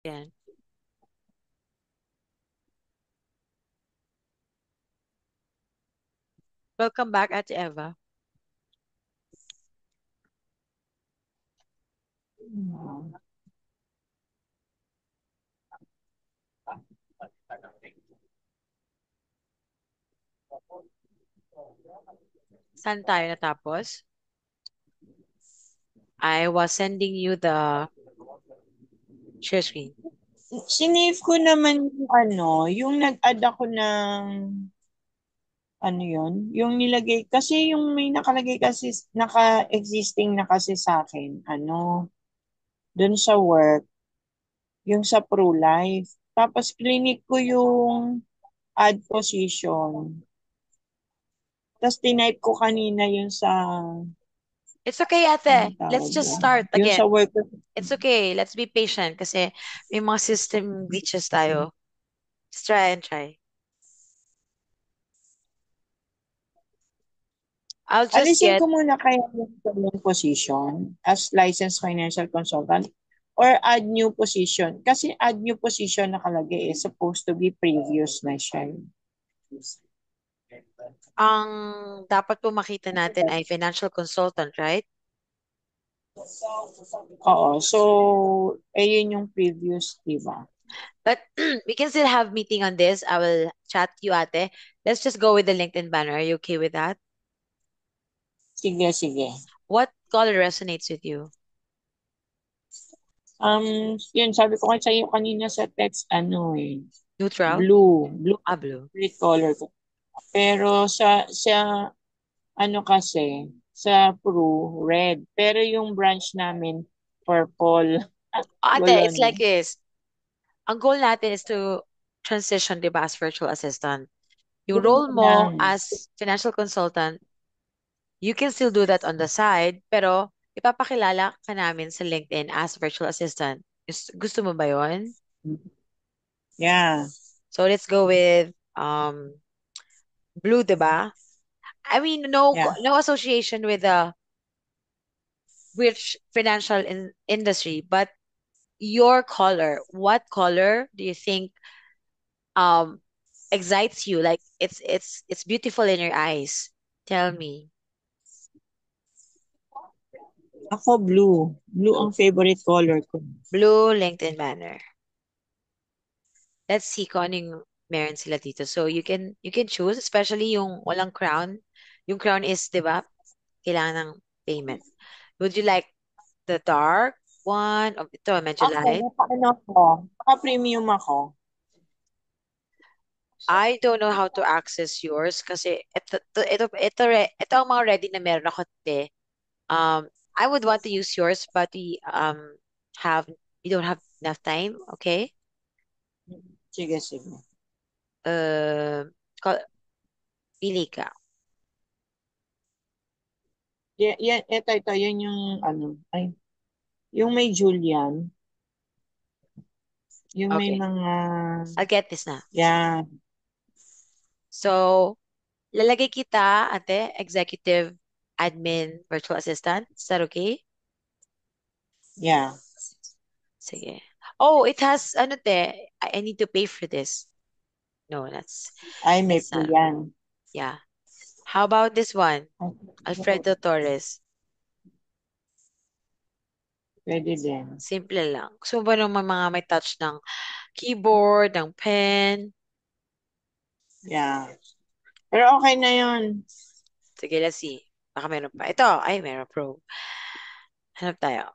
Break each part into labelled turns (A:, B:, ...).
A: Yan. Welcome back, Ate Eva. Saan tayo natapos? I was sending you the share screen.
B: Sinave ko naman yung yung nag-add ako ng yung nilagay, kasi yung may nakalagay kasi, naka-existing na kasi sa akin, dun sa work, yung sa ProLife. Tapos clinic ko yung add position. Tapos tinype ko kanina yung sa,
A: It's okay,
B: anong
A: Ate. Let's
B: tawag
A: just
B: doon?
A: start
B: Yung
A: again.
B: sa work.
A: It's okay. Let's be patient kasi may mga system glitches tayo. Let's try and try. I'll just
B: Alisin
A: get,
B: ko muna kaya yung position as licensed financial consultant or add new position. Kasi add new position nakalagay supposed to be previous na siya.
A: ang dapat po makita natin ay financial consultant, right?
B: Oo. So, yun yung previous, di ba?
A: But we can still have meeting on this. I will chat you, Ate. Let's just go with the LinkedIn banner. Are you okay with that?
B: Sige, sige.
A: What color resonates with you?
B: Yun, sabi ko kasi sa'yo kanina sa text,
A: Neutral?
B: blue
A: Ah, blue.
B: favorite color ko. Pero kasi, sa Peru, red. Pero yung branch namin, purple.
A: Ate,
B: Wala,
A: it's like
B: no?
A: this. Ang goal natin is to transition, di ba, as virtual assistant. Yung
B: Yun
A: role mo
B: lang.
A: as financial consultant, you can still do that on the side, pero ipapakilala ka namin sa LinkedIn as virtual assistant. Gusto mo ba yon?
B: Yeah,
A: So let's go with blue, di ba? I mean,
B: yeah.
A: no association with the which financial industry, but your color. What color do you think um excites you? Like it's beautiful in your eyes. Tell me.
B: Ako blue. Blue
A: Blue.
B: ang favorite color ko.
A: Blue LinkedIn banner. Let's see kung anong meron sila dito. So you can choose, especially yung walang crown. Yung crown is, 'di ba? Kailangan ng payment. Would you like the dark one? O ito, medyo
B: Ako,
A: light.
B: naka-premium ako.
A: I don't know how to access yours kasi ito ang mga ready na meron ako, te. I would want to use yours, but have we don't have enough time. Okay.
B: Sige, sige.
A: Uh, pili ka.
B: Ito, yun yung yung may Julian, yung may
A: Okay.
B: mga,
A: I'll get this na.
B: yeah,
A: So, lalagay kita, ate, executive admin virtual assistant. Is that okay?
B: yeah.
A: Sige. Oh, it has, ano te, I need to pay for this. No,
B: Ay, may
A: that's
B: po
A: not,
B: yan.
A: yeah. How about this one?
B: Ay,
A: Alfredo Torres.
B: pwede din.
A: Simple lang. Gusto mo ba naman mga may touch ng keyboard, ng pen?
B: Yeah. Pero okay na yun.
A: Sige, let's see. Baka meron pa. Ito, ay, meron pro. Hanap tayo.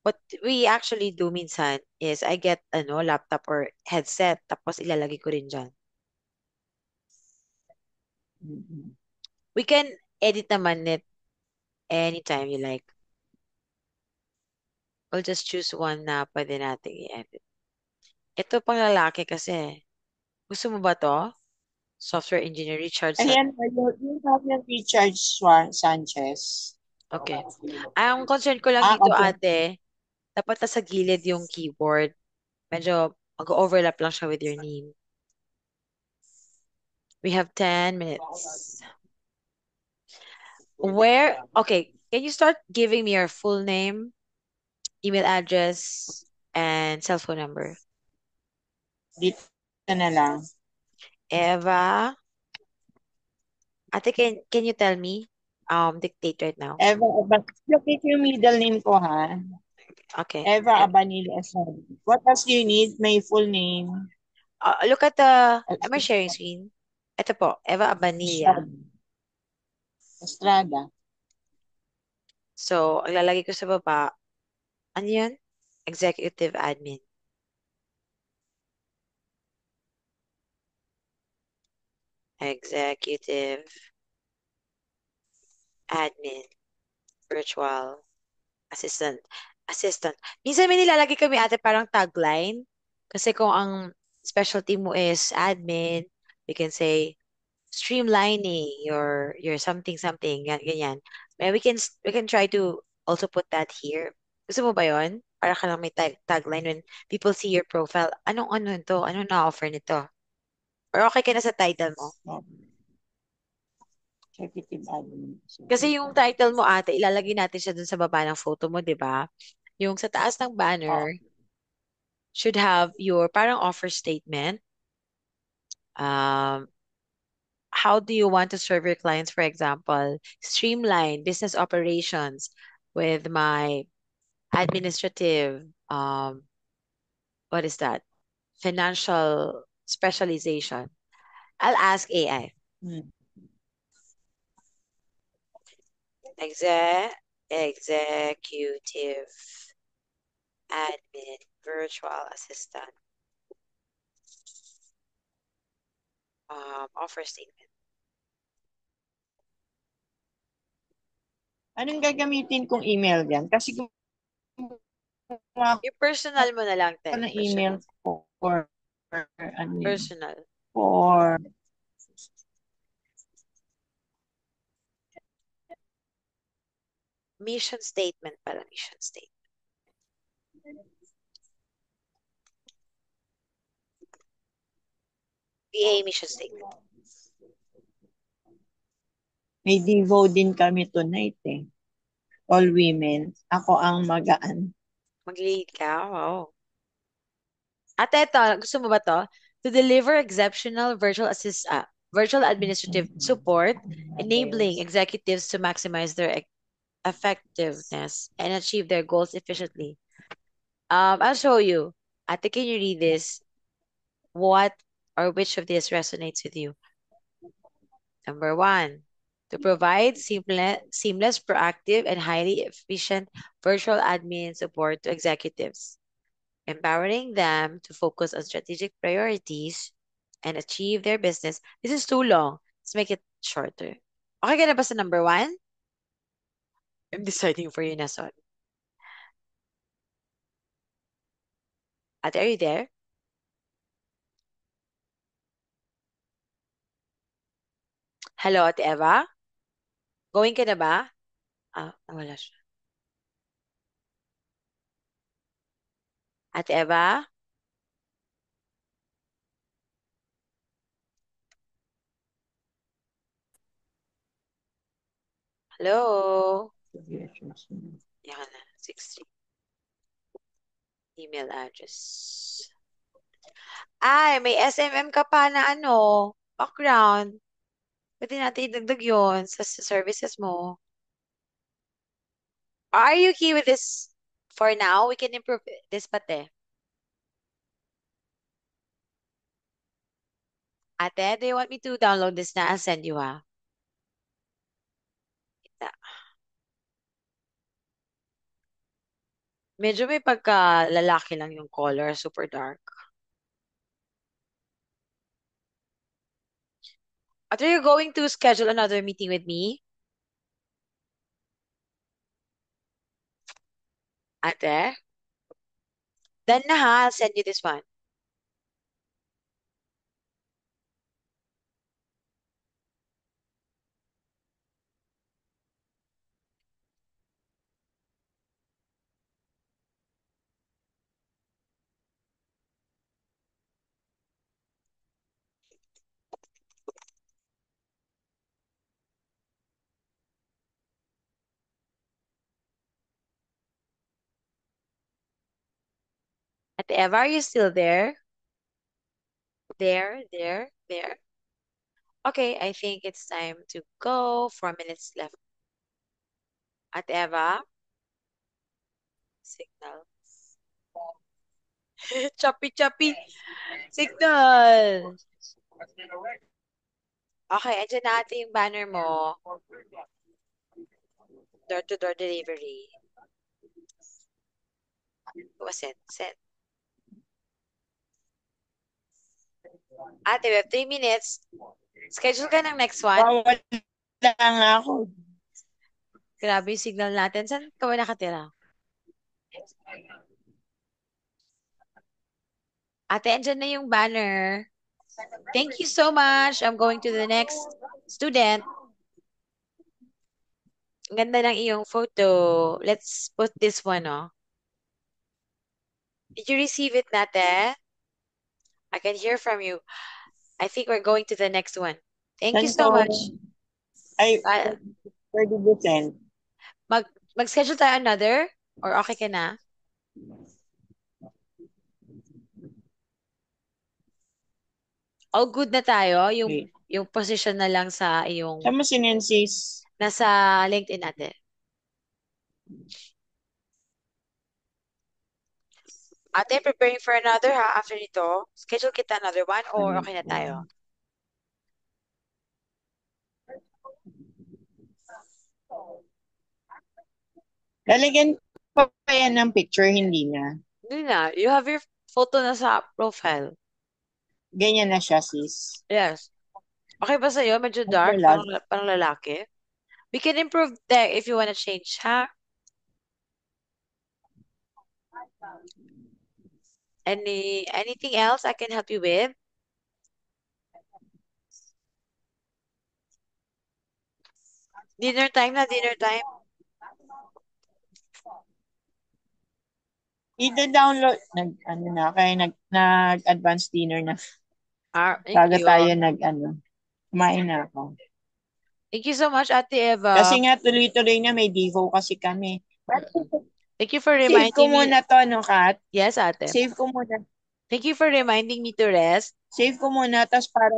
A: What we actually do minsan is I get laptop or headset tapos ilalagay ko rin dyan.
B: Mm-mm.
A: We can edit naman it anytime you like. We'll just choose one na pwede nating i-edit. Ito pang lalaki kasi. Gusto mo ba to? Software engineer Richard
B: Ayan, yung sabi ng Richard Sanchez.
A: Okay. Ang concern ko lang dito,
B: Okay.
A: ate, dapat nasa gilid yung keyboard. Medyo mag-overlap lang siya with your name. We have 10 minutes. Okay, can you start giving me your full name, email address? and cell phone number.
B: Dito na lang.
A: Eva, ate, can you tell me? Dictate right now.
B: Look at yung middle name ko, ha?
A: Okay.
B: Eva Abanili Asad. What else do you need? My full name.
A: Look at the, am I sharing
B: Estrada.
A: screen? Ito po, Eva Abanilla.
B: Estrada.
A: So, ang lalagay ko sa baba, ano yun? Executive admin. Executive admin. Virtual assistant. Assistant. Minsan may nilalagay kami ate parang tagline. Kasi kung ang specialty mo is admin, we can say streamlining your something something yan ganyan. But we can try to also put that here. Gusto mo ba 'yon? Para ka lang may tagline when people see your profile. Anong ano nito? Anong na-offer nito? Or okay ka na sa title mo?
B: Oh, executive admin.
A: Kasi yung title mo ate, ilalagay natin siya dun sa baba ng photo mo, 'di ba? Yung sa taas ng
B: Oh,
A: banner should have your parang offer statement. Um, how do you want to serve your clients, for example? Streamline business operations with my administrative, what is that? Financial specialization. I'll ask AI.
B: hmm.
A: Executive admin virtual assistant offer statement.
B: Anong gagamitin kong email diyan? Kasi gumawa
A: Yung personal mo na lang,
B: ko
A: te.
B: ng email
A: Personal.
B: for ano yun,
A: Personal.
B: for
A: Mission statement pala. Mission statement. VA mission statement.
B: may Devo din kami tonight eh. All women. Ako ang magaan.
A: Mag-lead ka. Wow. At ito, gusto mo ba to? To deliver exceptional virtual administrative support, enabling executives to maximize their effectiveness and achieve their goals efficiently. I'll show you. Ate, can you read this? What or which of this resonates with you? Number one, to provide seamless, proactive, and highly efficient virtual admin support to executives, empowering them to focus on strategic priorities and achieve their business. This is too long. Let's make it shorter. Okay ka na ba sa number one? I'm deciding for you na, son. Ate, are you there? Hello, Ate Eva? Going ka na ba? Nawala siya. Ate Eva? Hello? Yan na. 63. Email address. Ay, may SMM ka pa na ano, background. Pwede natin idagdag yun sa services mo. Are you okay with this for now? We can improve this pate. Ate, do you want me to download this na? I'll send you ha. Kita. Medyo may pagka lalaki lang yung color, super dark. Ate, are you going to schedule another meeting with me? Ate? Then na ha, I'll send you this one. Ate Eva, are you still there? There, there, there. Okay, I think it's time to go. 4 minutes left. Ate Eva, signal. Choppy, choppy. Signal. Okay, andyan na ate yung banner mo. Door-to-door delivery. Send, send. Ate, we have 3 minutes. Schedule ka ng next one.
B: Wawala nga ako.
A: Grabe yung signal natin. Saan ka ba nakatira? Ate, andyan na yung banner. Thank you so much. I'm going to the next student. Ang ganda ng iyong photo. Let's put this one, oh. Did you receive it, Nate? I can hear from you. I think we're going to the next one. Thank you
B: Saan
A: so
B: ko?
A: much.
B: Ay,
A: Ah,
B: where did you send?
A: mag mag-schedule tayo another or okay ka na? All good na tayo. Yung
B: Wait.
A: yung position na lang sa
B: Saan
A: iyong
B: mo sinensis?
A: nasa LinkedIn natin. Ate, preparing for another ha after nito. Schedule kita another one or okay na tayo?
B: Lalagyan pa ba yan ng picture? Hindi na.
A: Hindi na. You have your photo na sa profile.
B: Ganyan na siya, sis.
A: Yes. Okay ba sa'yo? Medyo dark?
B: Okay, love.
A: Parang lalaki? We can improve that if you wanna change, ha? Anything else I can help you with? Dinner time na, dinner time.
B: I-download. Ano na, kaya nag-advance dinner na.
A: Thank
B: Bago
A: you.
B: tayo kumain na ako.
A: Thank you so much, Ate
B: Kasi
A: Eva.
B: nga, tuloy-tuloy na, may Divo kasi kami.
A: Mm-mm. Thank you for
B: Save ko
A: reminding me.
B: muna to, no, Kat?
A: Yes, Ate.
B: Save ko muna.
A: Thank you for reminding me to rest.
B: Save ko muna, tapos para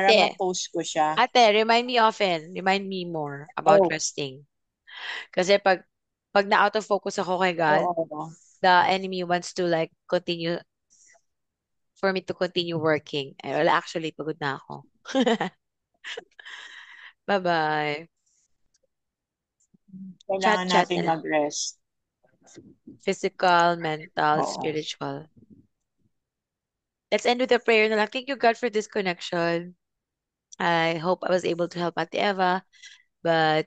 A: Ate,
B: ma-post ko siya.
A: Ate, remind me often. Remind me more about
B: Oh,
A: resting. Kasi pag na-out of focus ako kay God,
B: oo.
A: the enemy wants to like continue for me to continue working. Eh, wala, actually, pagod na ako. Bye-bye.
B: Kailangan
A: Chat-chat
B: natin
A: na lang.
B: mag-rest.
A: Physical, mental,
B: Oo.
A: spiritual. Let's end with a prayer na lang. Thank you, God, for this connection. I hope I was able to help Ate Eva. But,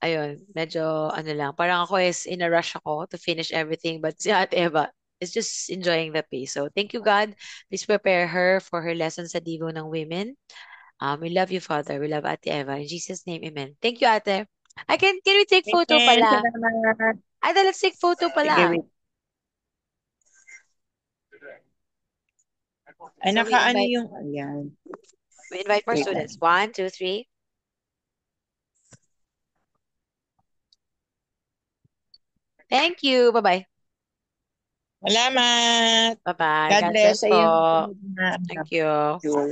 A: ayun, medyo, ano lang, parang ako is in a rush ako to finish everything. But si Ate Eva is just enjoying the pace. So, thank you, God. Please prepare her for her lesson sa Divo ng Women. We love you, Father. We love Ate Eva. In Jesus' name, amen. Thank you, Ate. Can we take photo
B: Amen.
A: pala?
B: Salamat.
A: Ate, let's take photo
B: Sige,
A: pala.
B: wait. Ay,
A: So,
B: nakaano yung, ayan.
A: we invite more
B: Wait lang.
A: students. 1, 2, 3. Thank you. Bye-bye.
B: Salamat.
A: Bye-bye.
B: God
A: God
B: bless
A: bless
B: sa iyong
A: po.
B: sunod na
A: Thank you.
B: schedule.